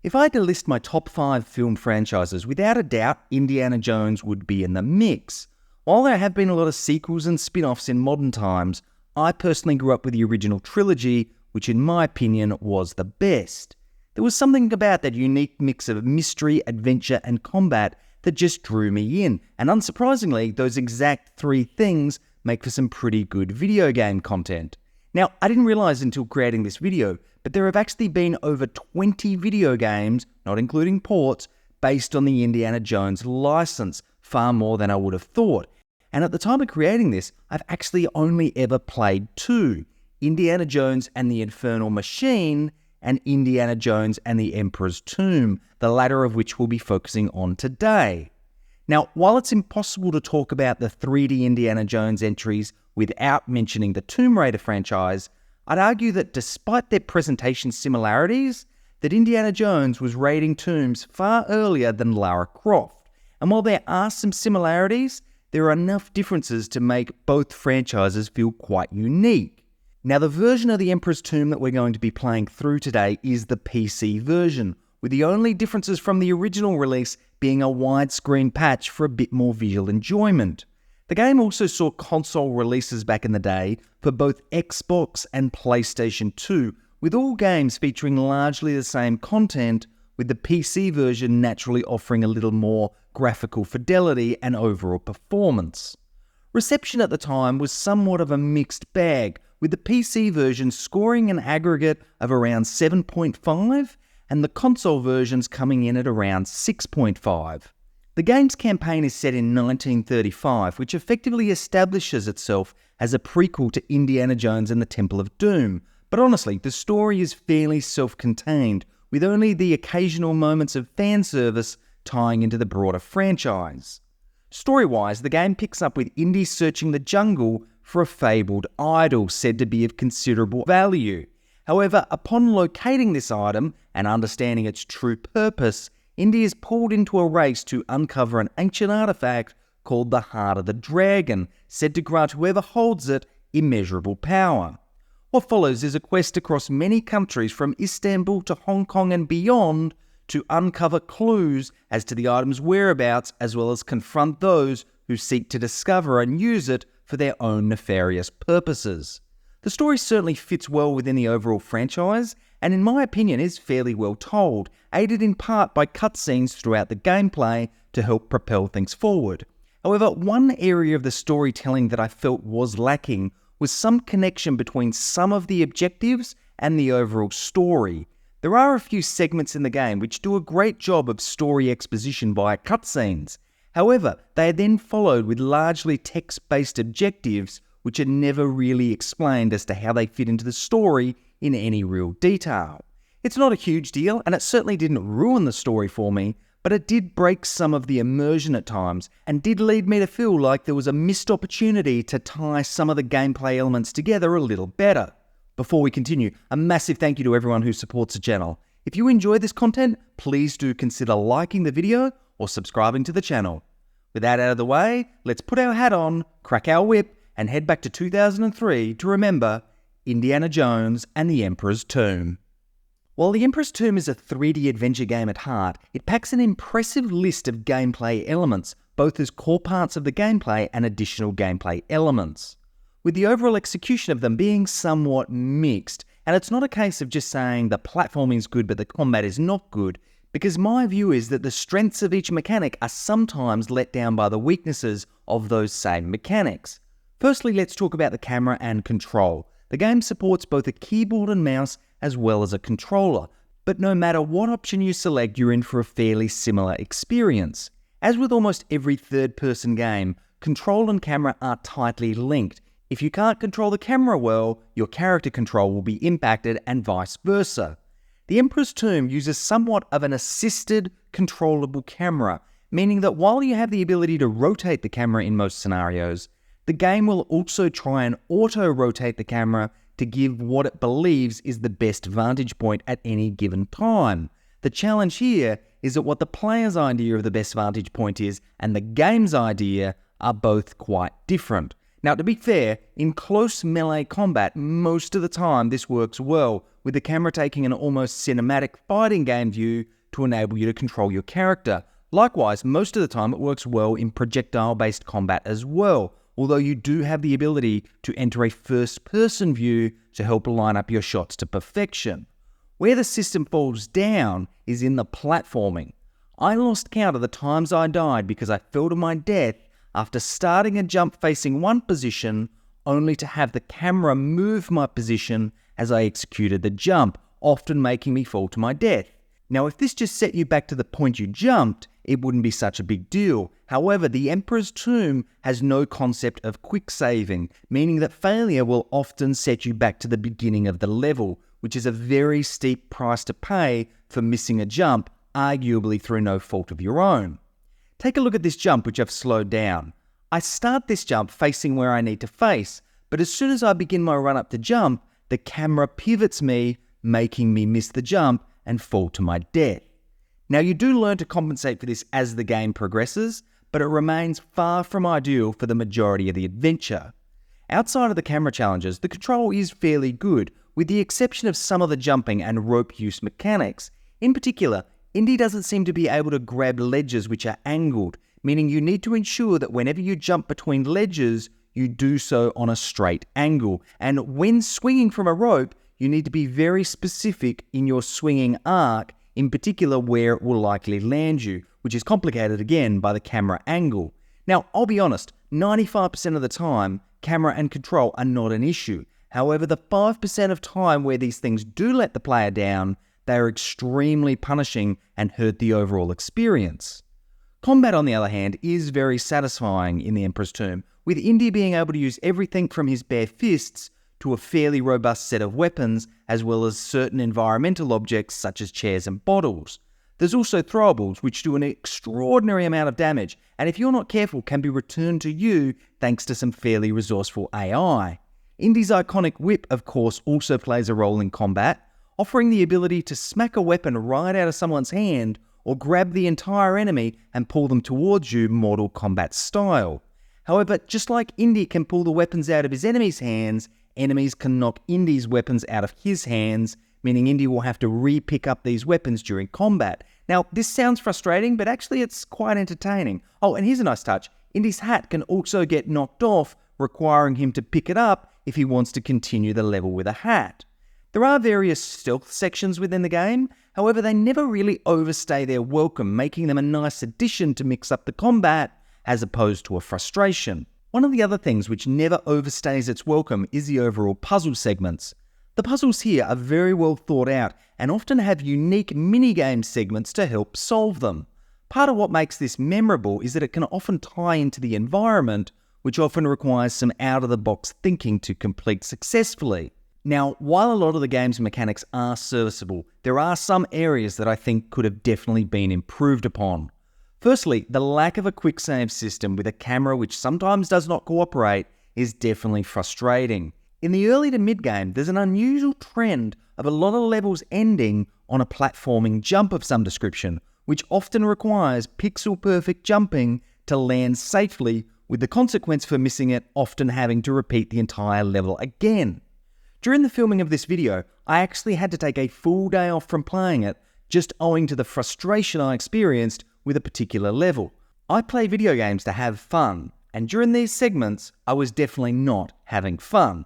If I had to list my top 5 film franchises, without a doubt, Indiana Jones would be in the mix. While there have been a lot of sequels and spin-offs in modern times, I personally grew up with the original trilogy, which in my opinion was the best. There was something about that unique mix of mystery, adventure, and combat that just drew me in, and unsurprisingly, those exact 3 things make for some pretty good video game content. Now, I didn't realize until creating this video, but there have actually been over 20 video games, not including ports, based on the Indiana Jones license, far more than I would have thought. And at the time of creating this, I've actually only ever played 2, Indiana Jones and the Infernal Machine, and Indiana Jones and the Emperor's Tomb, the latter of which we'll be focusing on today. Now, while it's impossible to talk about the 3D Indiana Jones entries without mentioning the Tomb Raider franchise, I'd argue that despite their presentation similarities, that Indiana Jones was raiding tombs far earlier than Lara Croft. And while there are some similarities, there are enough differences to make both franchises feel quite unique. Now, the version of the Emperor's Tomb that we're going to be playing through today is the PC version, with the only differences from the original release being a widescreen patch for a bit more visual enjoyment. The game also saw console releases back in the day for both Xbox and PlayStation 2, with all games featuring largely the same content, with the PC version naturally offering a little more graphical fidelity and overall performance. Reception at the time was somewhat of a mixed bag, with the PC version scoring an aggregate of around 7.5 and the console versions coming in at around 6.5. The game's campaign is set in 1935, which effectively establishes itself as a prequel to Indiana Jones and the Temple of Doom. But honestly, the story is fairly self-contained, with only the occasional moments of fan service tying into the broader franchise. Story-wise, the game picks up with Indy searching the jungle for a fabled idol said to be of considerable value. However, upon locating this item and understanding its true purpose, Indy is pulled into a race to uncover an ancient artifact called the Heart of the Dragon, said to grant whoever holds it immeasurable power. What follows is a quest across many countries from Istanbul to Hong Kong and beyond to uncover clues as to the item's whereabouts, as well as confront those who seek to discover and use it for their own nefarious purposes. The story certainly fits well within the overall franchise, and in my opinion is fairly well told, aided in part by cutscenes throughout the gameplay to help propel things forward. However, one area of the storytelling that I felt was lacking was some connection between some of the objectives and the overall story. There are a few segments in the game which do a great job of story exposition via cutscenes. However, they are then followed with largely text-based objectives which are never really explained as to how they fit into the story in any real detail. It's not a huge deal, and it certainly didn't ruin the story for me, but it did break some of the immersion at times, and did lead me to feel like there was a missed opportunity to tie some of the gameplay elements together a little better. Before we continue, a massive thank you to everyone who supports the channel. If you enjoy this content, please do consider liking the video or subscribing to the channel. With that out of the way, let's put our hat on, crack our whip, and head back to 2003 to remember Indiana Jones and the Emperor's Tomb. While the Emperor's Tomb is a 3D adventure game at heart, it packs an impressive list of gameplay elements, both as core parts of the gameplay and additional gameplay elements, with the overall execution of them being somewhat mixed. And it's not a case of just saying the platforming is good but the combat is not good, because my view is that the strengths of each mechanic are sometimes let down by the weaknesses of those same mechanics. Firstly, let's talk about the camera and control. The game supports both a keyboard and mouse as well as a controller, but no matter what option you select, you're in for a fairly similar experience. As with almost every third-person game, control and camera are tightly linked. If you can't control the camera well, your character control will be impacted and vice versa. The Emperor's Tomb uses somewhat of an assisted, controllable camera, meaning that while you have the ability to rotate the camera in most scenarios, the game will also try and auto-rotate the camera to give what it believes is the best vantage point at any given time. The challenge here is that what the player's idea of the best vantage point is and the game's idea are both quite different. Now, to be fair, in close melee combat, most of the time this works well, with the camera taking an almost cinematic fighting game view to enable you to control your character. Likewise, most of the time it works well in projectile-based combat as well, although you do have the ability to enter a first-person view to help line up your shots to perfection. Where the system falls down is in the platforming. I lost count of the times I died because I fell to my death after starting a jump facing one position, only to have the camera move my position as I executed the jump, often making me fall to my death. Now, if this just set you back to the point you jumped, it wouldn't be such a big deal. However, the Emperor's Tomb has no concept of quick saving, meaning that failure will often set you back to the beginning of the level, which is a very steep price to pay for missing a jump, arguably through no fault of your own. Take a look at this jump, which I've slowed down. I start this jump facing where I need to face, but as soon as I begin my run up to jump, the camera pivots me, making me miss the jump and fall to my death. Now, you do learn to compensate for this as the game progresses, but it remains far from ideal for the majority of the adventure. Outside of the camera challenges, the control is fairly good, with the exception of some of the jumping and rope use mechanics. In particular, Indy doesn't seem to be able to grab ledges which are angled, meaning you need to ensure that whenever you jump between ledges, you do so on a straight angle. And when swinging from a rope, you need to be very specific in your swinging arc, in particular where it will likely land you, which is complicated again by the camera angle. Now, I'll be honest, 95% of the time, camera and control are not an issue. However, the 5% of time where these things do let the player down, they are extremely punishing and hurt the overall experience. Combat, on the other hand, is very satisfying in the Emperor's Tomb, with Indy being able to use everything from his bare fists to a fairly robust set of weapons, as well as certain environmental objects such as chairs and bottles. There's also throwables, which do an extraordinary amount of damage, and if you're not careful, can be returned to you thanks to some fairly resourceful AI. Indy's iconic whip, of course, also plays a role in combat, offering the ability to smack a weapon right out of someone's hand or grab the entire enemy and pull them towards you Mortal Kombat style. However, just like Indy can pull the weapons out of his enemies' hands, enemies can knock Indy's weapons out of his hands, meaning Indy will have to re-pick up these weapons during combat. Now, this sounds frustrating, but actually it's quite entertaining. Oh, and here's a nice touch. Indy's hat can also get knocked off, requiring him to pick it up if he wants to continue the level with a hat. There are various stealth sections within the game, however they never really overstay their welcome, making them a nice addition to mix up the combat as opposed to a frustration. One of the other things which never overstays its welcome is the overall puzzle segments. The puzzles here are very well thought out and often have unique minigame segments to help solve them. Part of what makes this memorable is that it can often tie into the environment, which often requires some out-of-the-box thinking to complete successfully. Now, while a lot of the game's mechanics are serviceable, there are some areas that I think could have definitely been improved upon. Firstly, the lack of a quick save system with a camera which sometimes does not cooperate is definitely frustrating. In the early to mid-game, there's an unusual trend of a lot of levels ending on a platforming jump of some description, which often requires pixel-perfect jumping to land safely, with the consequence for missing it often having to repeat the entire level again. During the filming of this video, I actually had to take a full day off from playing it, just owing to the frustration I experienced with a particular level. I play video games to have fun, and during these segments, I was definitely not having fun.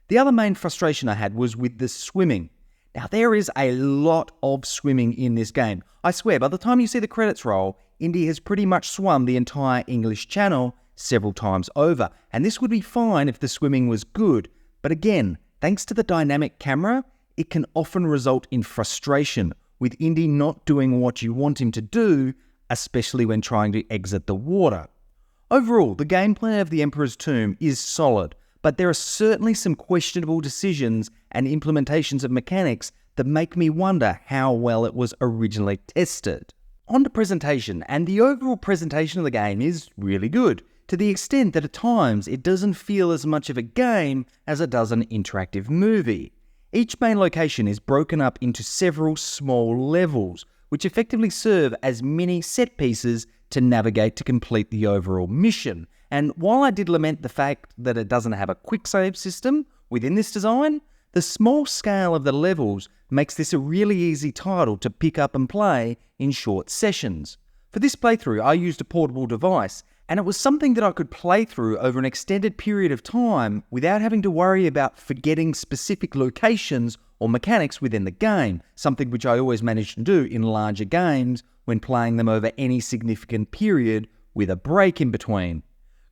The other main frustration I had was with the swimming. Now, there is a lot of swimming in this game. I swear, by the time you see the credits roll, Indy has pretty much swum the entire English Channel several times over, and this would be fine if the swimming was good, but again, thanks to the dynamic camera, it can often result in frustration, with Indy not doing what you want him to do, especially when trying to exit the water. Overall, the gameplay of the Emperor's Tomb is solid, but there are certainly some questionable decisions and implementations of mechanics that make me wonder how well it was originally tested. On to presentation, and the overall presentation of the game is really good, to the extent that at times it doesn't feel as much of a game as it does an interactive movie. Each main location is broken up into several small levels, which effectively serve as mini set pieces to navigate to complete the overall mission. And while I did lament the fact that it doesn't have a quick save system within this design, The small scale of the levels makes this a really easy title to pick up and play in short sessions. For this playthrough, I used a portable device, and it was something that I could play through over an extended period of time without having to worry about forgetting specific locations or mechanics within the game, something which I always manage to do in larger games when playing them over any significant period with a break in between.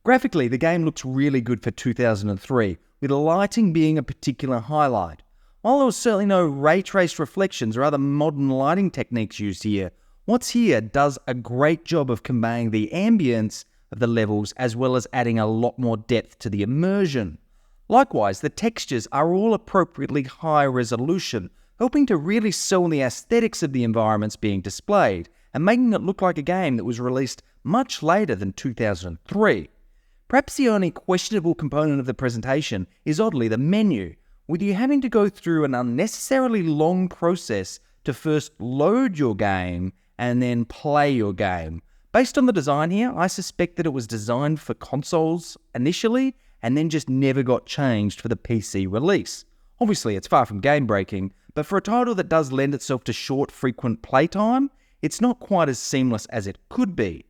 Graphically, the game looks really good for 2003, with lighting being a particular highlight. While there was certainly no ray traced reflections or other modern lighting techniques used here, what's here does a great job of conveying the ambience of the levels as well as adding a lot more depth to the immersion. Likewise, the textures are all appropriately high resolution, helping to really sell the aesthetics of the environments being displayed and making it look like a game that was released much later than 2003. Perhaps the only questionable component of the presentation is oddly the menu, with you having to go through an unnecessarily long process to first load your game and then play your game. Based on the design here, I suspect that it was designed for consoles initially and then just never got changed for the PC release. Obviously, it's far from game-breaking, but for a title that does lend itself to short, frequent playtime, it's not quite as seamless as it could be.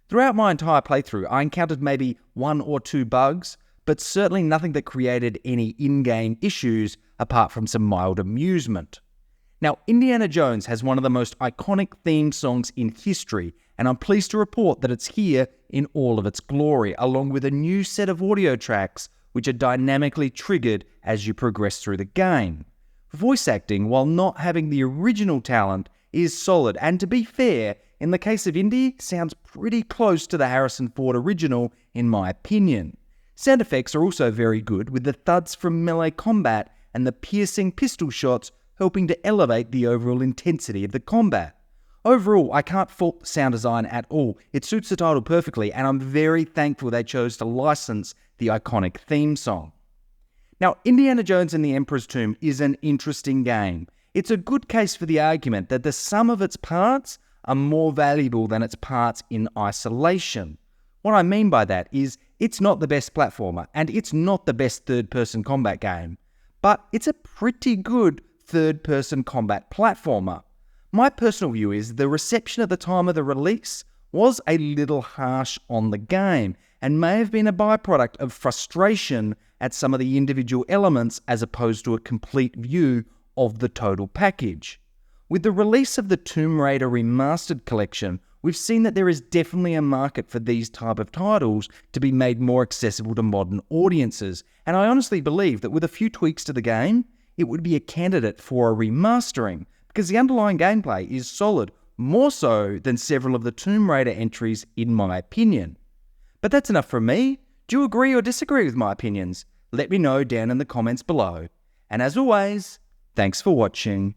Throughout my entire playthrough, I encountered maybe 1 or 2 bugs, but certainly nothing that created any in-game issues apart from some mild amusement. Now, Indiana Jones has one of the most iconic theme songs in history, and I'm pleased to report that it's here in all of its glory, along with a new set of audio tracks which are dynamically triggered as you progress through the game. Voice acting, while not having the original talent, is solid, and to be fair, in the case of Indy, sounds pretty close to the Harrison Ford original in my opinion. Sound effects are also very good, with the thuds from melee combat and the piercing pistol shots helping to elevate the overall intensity of the combat. Overall, I can't fault the sound design at all. It suits the title perfectly, and I'm very thankful they chose to license the iconic theme song. Now, Indiana Jones and the Emperor's Tomb is an interesting game. It's a good case for the argument that the sum of its parts are more valuable than its parts in isolation. What I mean by that is it's not the best platformer, and it's not the best third-person combat game, but it's a pretty good third-person combat platformer. My personal view is the reception at the time of the release was a little harsh on the game and may have been a byproduct of frustration at some of the individual elements as opposed to a complete view of the total package. With the release of the Tomb Raider Remastered Collection, we've seen that there is definitely a market for these type of titles to be made more accessible to modern audiences, and I honestly believe that with a few tweaks to the game, it would be a candidate for a remastering, because the underlying gameplay is solid, more so than several of the Tomb Raider entries in my opinion. But that's enough from me. Do you agree or disagree with my opinions? Let me know down in the comments below. And as always, thanks for watching.